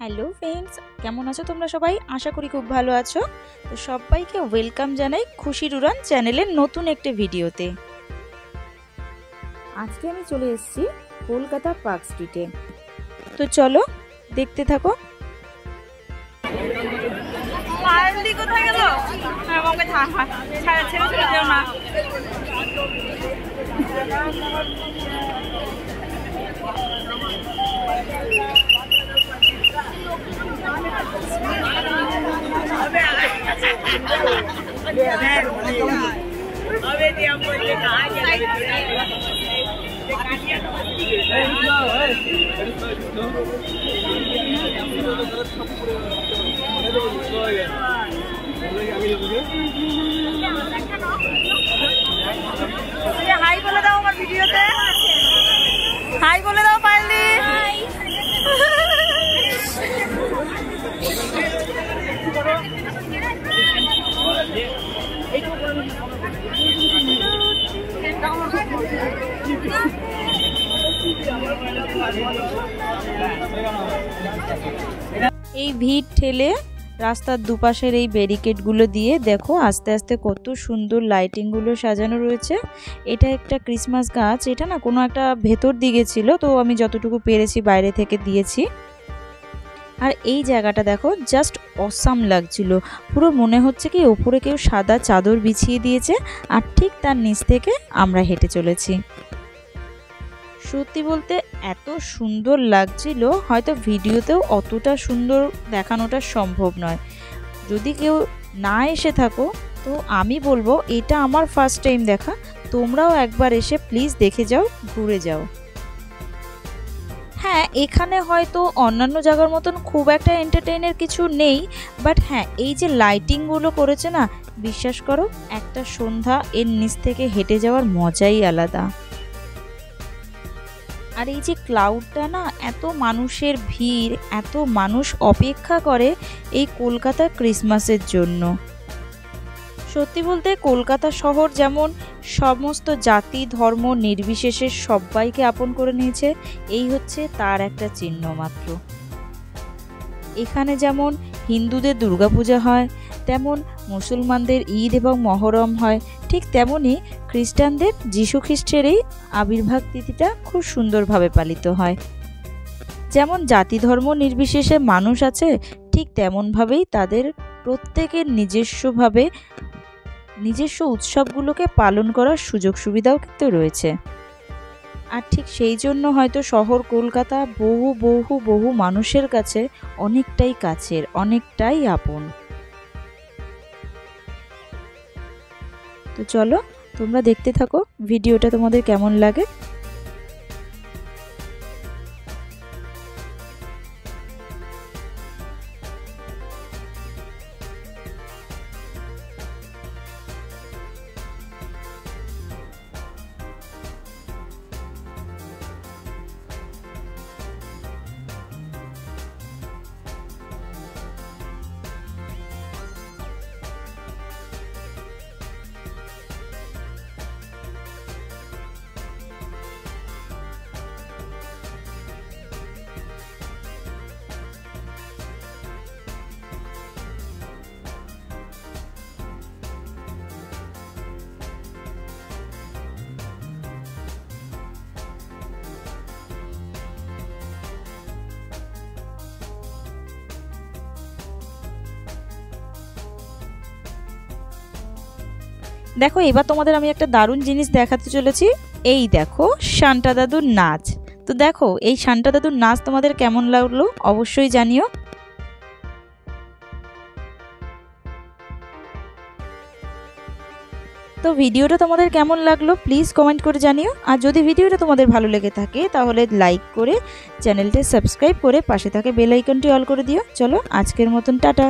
Hello friends, কেমন আছো তোমরা সবাই? আশা করি খুব ভালো আছো। তো সবাইকে ওয়েলকাম জানাই খুশির উড়ান চ্যানেলের নতুন একটা ভিডিওতে। আজকে আমি চলে এসেছি কলকাতা পার্ক স্ট্রিটে। তো চলো দেখতে থাকো। কোথায় গেল? না হাই বলে দাও আমার ভিডিওতে, হাই বলে দাও পাইলি। এই ভিড় ঠেলে রাস্তার দুপাশের এই ব্যারিকেডগুলো দিয়ে দেখো আস্তে আস্তে কত সুন্দর লাইটিংগুলো সাজানো রয়েছে। এটা একটা ক্রিসমাস গাছ, এটা না কোনো একটা ভেতর দিকে ছিল, তো আমি যতটুকু পেরেছি বাইরে থেকে দিয়েছি। আর এই জায়গাটা দেখো জাস্ট অসাম লাগছিল, পুরো মনে হচ্ছে কি ওপরে কেউ সাদা চাদর বিছিয়ে দিয়েছে আর ঠিক তার নিচ থেকে আমরা হেঁটে চলেছি। সত্যি বলতে এত সুন্দর লাগছিল, হয়তো ভিডিওতেও অতটা সুন্দর দেখানোটা সম্ভব নয়। যদি কেউ না এসে থাকো তো আমি বলবো এটা আমার ফার্স্ট টাইম দেখা, তোমরাও একবার এসে প্লিজ দেখে যাও, ঘুরে যাও। হ্যাঁ, এখানে হয়তো অন্যান্য জায়গার মতন খুব একটা এন্টারটেইনের কিছু নেই, বাট হ্যাঁ এই যে লাইটিংগুলো করেছে না, বিশ্বাস করো একটা সন্ধ্যা এর নিচ থেকে হেঁটে যাওয়ার মজাই আলাদা। আর এই যে ক্লাউডটা না, এত মানুষের ভিড়, এত মানুষ অপেক্ষা করে এই কলকাতা ক্রিসমাসের জন্য। সত্যি বলতে কলকাতা শহর যেমন সমস্ত জাতি ধর্ম নির্বিশেষে সবাইকে আপন করে নিয়েছে, এই হচ্ছে তার একটা চিহ্ন মাত্র। এখানে যেমন হিন্দুদের দুর্গাপূজা হয়, তেমন মুসলমানদের ঈদ এবং মহরম হয়, ঠিক তেমনই খ্রিস্টানদের যীশু খ্রিস্টের এই আবির্ভাব তিথিটা খুব সুন্দরভাবে পালিত হয়। যেমন জাতি ধর্ম নির্বিশেষে মানুষ আছে, ঠিক তেমনভাবেই তাদের প্রত্যেকের নিজস্ব উৎসবগুলোকে পালন করার সুযোগ সুবিধাও কিন্তু রয়েছে। আর ঠিক সেই জন্য হয়তো শহর কলকাতা বহু বহু বহু মানুষের কাছে অনেকটাই কাছের, অনেকটাই আপন। তো চলো তোমরা দেখতে থাকো ভিডিওটা, তোমাদের কেমন লাগে। দেখো এবার তোমাদের আমি একটা দারুণ জিনিস দেখাতে চলেছি। এই দেখো সান্টা দাদুর নাচ। তো দেখো এই সান্টা দাদুর নাচ তোমাদের কেমন লাগলো অবশ্যই জানিও। তো ভিডিওটা তোমাদের কেমন লাগলো প্লিজ কমেন্ট করে জানিও। আর যদি ভিডিওটা তোমাদের ভালো লেগে থাকে তাহলে লাইক করে চ্যানেলটা সাবস্ক্রাইব করে পাশে থাকে বেল আইকনটি অল করে দিও। চলো আজকের মতন টাটা।